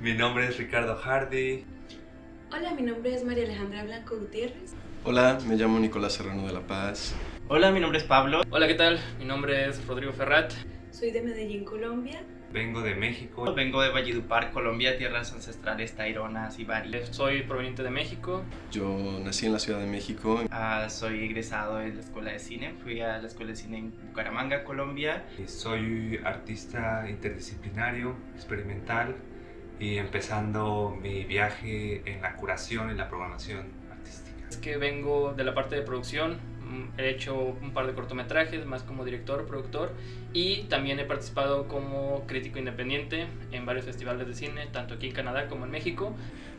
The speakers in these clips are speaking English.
Mi nombre es Ricardo Hardy. Hola, mi nombre es María Alejandra Blanco Gutiérrez. Hola, me llamo Nicolás Serrano de La Paz. Hola, mi nombre es Pablo. Hola, ¿qué tal? Mi nombre es Rodrigo Ferrat. Soy de Medellín, Colombia. Vengo de México. Vengo de Valledupar, Colombia, tierras ancestrales taironas y bari. Soy proveniente de México. Yo nací en la Ciudad de México. Soy egresado de la Escuela de Cine. Fui a la Escuela de Cine en Bucaramanga, Colombia. Soy artista interdisciplinario, experimental y empezando mi viaje en la curación y la programación artística. Es que vengo de la parte de producción. He hecho un par de cortometrajes, más como director, productor, y también he participado como crítico independiente en varios festivales de cine, tanto aquí en Canadá como en México.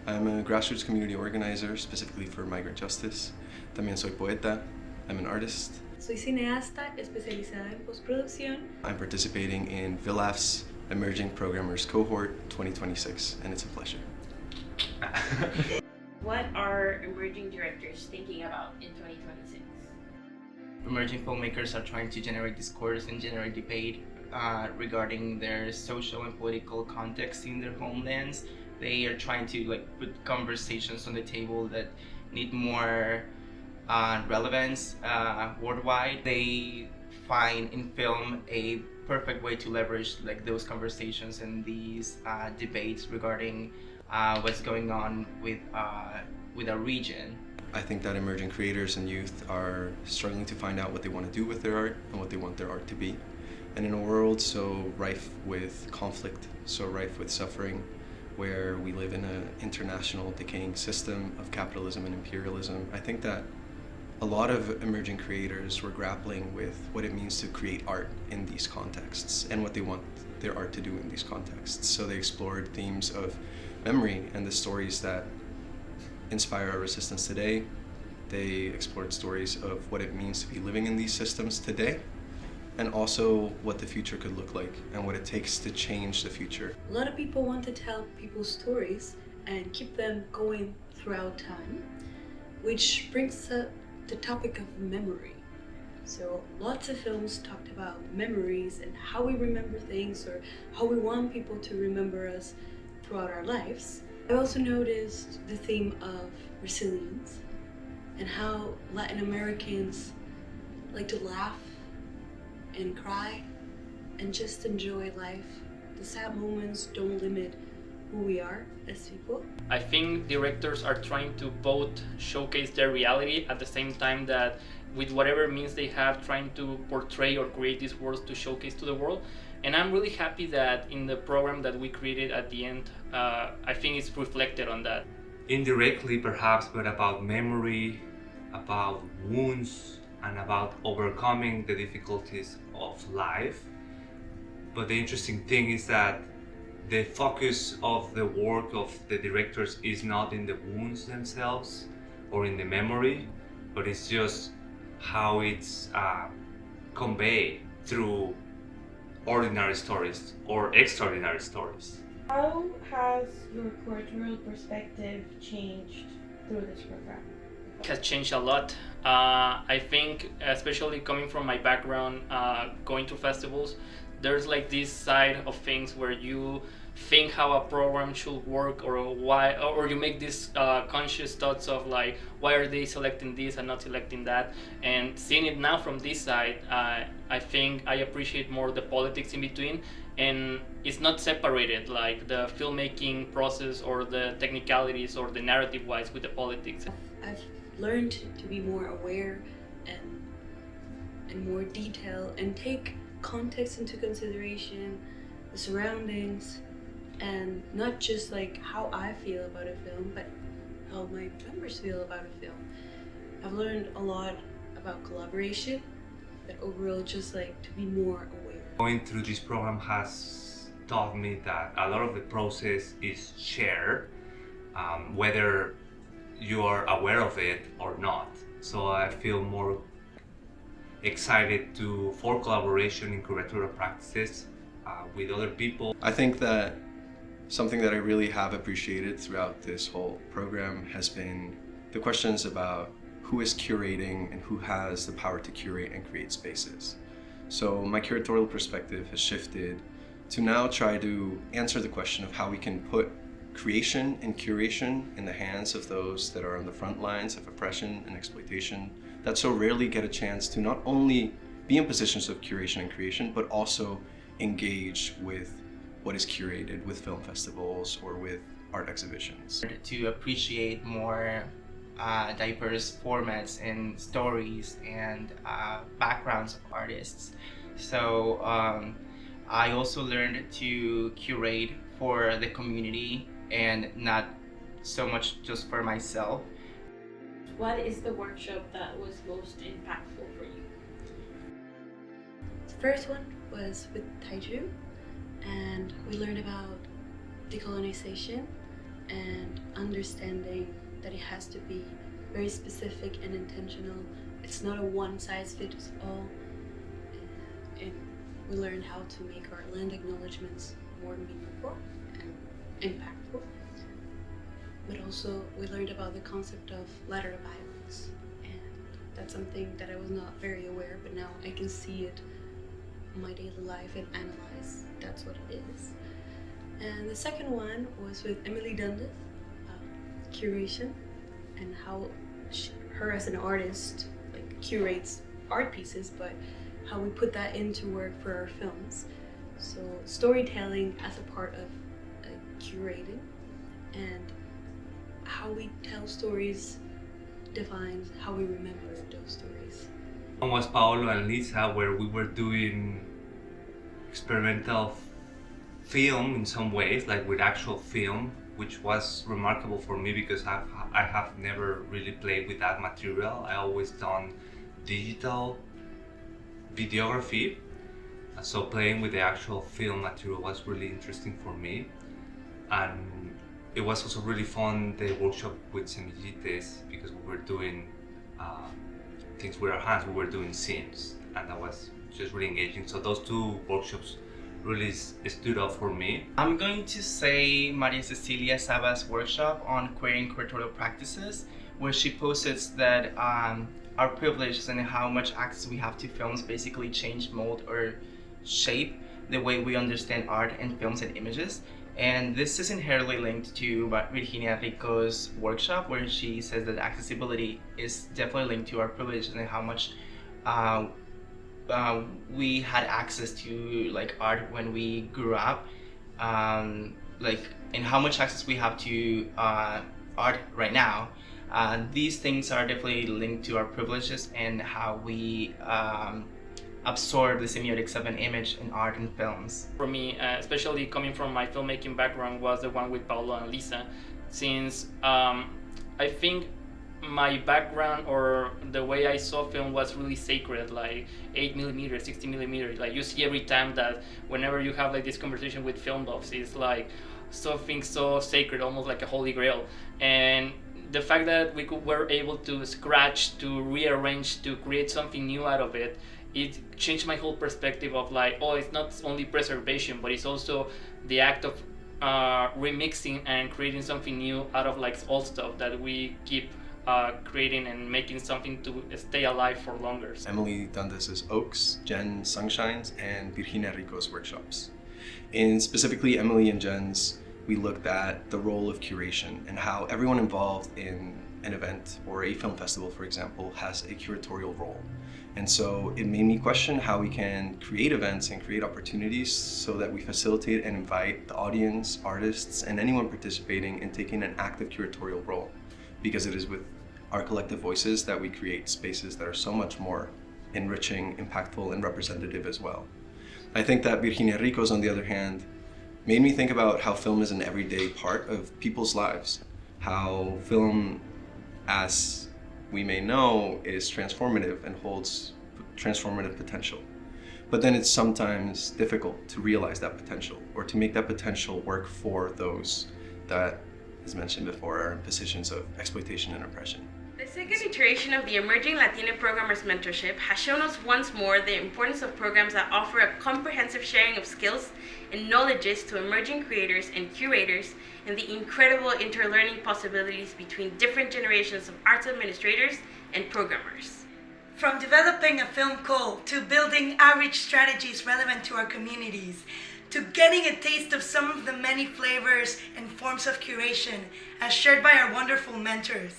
I'm a grassroots community organizer, specifically for migrant justice. También soy poeta. I'm an artist. Soy cineasta especializada en postproducción. I'm participating in VLAFF's Emerging Programmers Cohort 2026, and it's a pleasure. What are emerging directors thinking about in 2026? Emerging filmmakers are trying to generate discourse and generate debate regarding their social and political context in their homelands. They are trying to put conversations on the table that need more relevance worldwide. They find in film a perfect way to leverage those conversations and these debates regarding what's going on with our region. I think that emerging creators and youth are struggling to find out what they want to do with their art and what they want their art to be. And in a world so rife with conflict, so rife with suffering, where we live in an international decaying system of capitalism and imperialism, I think that a lot of emerging creators were grappling with what it means to create art in these contexts and what they want their art to do in these contexts. So they explored themes of memory and the stories that inspire our resistance today. They explored stories of what it means to be living in these systems today, and also what the future could look like and what it takes to change the future. A lot of people want to tell people's stories and keep them going throughout time, which brings up the topic of memory. So lots of films talked about memories and how we remember things or how we want people to remember us throughout our lives. I also noticed the theme of resilience and how Latin Americans like to laugh and cry and just enjoy life. The sad moments don't limit who we are as people. I think directors are trying to both showcase their reality at the same time that with whatever means they have, trying to portray or create these worlds to showcase to the world. And I'm really happy that in the program that we created at the end, I think it's reflected on that. Indirectly perhaps, but about memory, about wounds, and about overcoming the difficulties of life. But the interesting thing is that the focus of the work of the directors is not in the wounds themselves or in the memory, but it's just how it's conveyed through ordinary stories or extraordinary stories. How has your curatorial perspective changed through this program? It has changed a lot. I think, especially coming from my background, going to festivals, there's this side of things where you think how a program should work or why, or you make these conscious thoughts of why are they selecting this and not selecting that, and seeing it now from this side, I think I appreciate more the politics in between, and it's not separated like the filmmaking process or the technicalities or the narrative wise with the politics. I've learned to be more aware and more detail and take context into consideration, the surroundings, and not just how I feel about a film, but how my members feel about a film. I've learned a lot about collaboration, but overall just to be more aware. Going through this program has taught me that a lot of the process is shared, whether you are aware of it or not. So I feel more excited for collaboration in curatorial practices with other people. I think that something that I really have appreciated throughout this whole program has been the questions about who is curating and who has the power to curate and create spaces. So my curatorial perspective has shifted to now try to answer the question of how we can put creation and curation in the hands of those that are on the front lines of oppression and exploitation that so rarely get a chance to not only be in positions of curation and creation, but also engage with what is curated with film festivals or with art exhibitions. To appreciate more diverse formats and stories and backgrounds of artists. So I also learned to curate for the community and not so much just for myself. What is the workshop that was most impactful for you? The first one was with Taiju, and we learned about decolonization and understanding that it has to be very specific and intentional. It's not a one-size-fits-all. And we learned how to make our land acknowledgements more meaningful and impactful. But also we learned about the concept of lateral violence, and that's something that I was not very aware, but now I can see it in my daily life and analyze that's what it is. And the second one was with Emily Dundas, curation, and how her as an artist curates art pieces, but how we put that into work for our films. So storytelling as a part of curating, and how we tell stories defines how we remember those stories. One was Paolo and Lisa, where we were doing experimental film in some ways, like with actual film, which was remarkable for me because I have never really played with that material. I always done digital videography, so playing with the actual film material was really interesting for me. And it was also really fun, the workshop with Semillites, because we were doing things with our hands, we were doing scenes, and that was just really engaging. So those two workshops really stood out for me. I'm going to say Maria Cecilia Saba's workshop on queering curatorial practices, where she posits that our privileges and how much access we have to films basically change, mold, or shape the way we understand art and films and images. And this is inherently linked to Virginia Rico's workshop, where she says that accessibility is definitely linked to our privileges and how much we had access to art when we grew up, and how much access we have to art right now. These things are definitely linked to our privileges and how we absorb the semiotics of an image in art and films. For me, especially coming from my filmmaking background, was the one with Paolo and Lisa, since I think my background or the way I saw film was really sacred, like 8mm, 60mm. Like you see every time that whenever you have this conversation with film buffs, it's like something so sacred, almost like a holy grail. And the fact that we were able to scratch, to rearrange, to create something new out of it, it changed my whole perspective of it's not only preservation, but it's also the act of remixing and creating something new out of old stuff that we keep creating and making something to stay alive for longer. Emily Dundas' Oaks, Jen Sunshine's, and Virginia Rico's workshops. In specifically Emily and Jen's, we looked at the role of curation and how everyone involved in an event or a film festival, for example, has a curatorial role. And so it made me question how we can create events and create opportunities so that we facilitate and invite the audience, artists, and anyone participating in taking an active curatorial role. Because it is with our collective voices that we create spaces that are so much more enriching, impactful, and representative as well. I think that Virginia Rico's, on the other hand, made me think about how film is an everyday part of people's lives. How film, as we may know, is transformative and holds transformative potential. But then it's sometimes difficult to realize that potential or to make that potential work for those that, as mentioned before, are in positions of exploitation and oppression. The second iteration of the Emerging Latine Programmers Mentorship has shown us once more the importance of programs that offer a comprehensive sharing of skills and knowledges to emerging creators and curators, and the incredible interlearning possibilities between different generations of arts administrators and programmers. From developing a film call to building outreach strategies relevant to our communities, to getting a taste of some of the many flavors and forms of curation as shared by our wonderful mentors.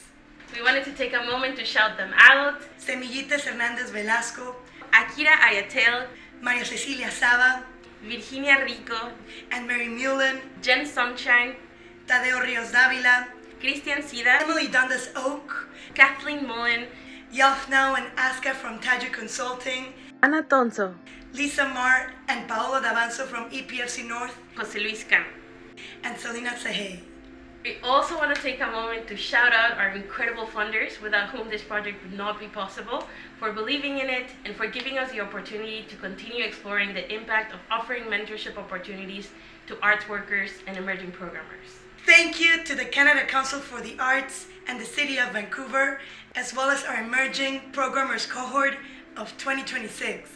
We wanted to take a moment to shout them out. Semillitas Hernandez Velasco, Akira Ayatel, Maria Cecilia Saba, Virginia Rico, and Mary Mullen, Jen Sunshine, Tadeo Rios Davila, Christian Sida, Emily Dundas Oak, Kathleen Mullen, Yalfnau and Aska from Taju Consulting, Ana Tonso, Lisa Marr and Paolo Davanzo from EPFC North, Jose Luis Cano. and Selena Sehe. We also want to take a moment to shout out our incredible funders without whom this project would not be possible, for believing in it and for giving us the opportunity to continue exploring the impact of offering mentorship opportunities to arts workers and emerging programmers. Thank you to the Canada Council for the Arts and the City of Vancouver, as well as our Emerging Programmers cohort of 2026.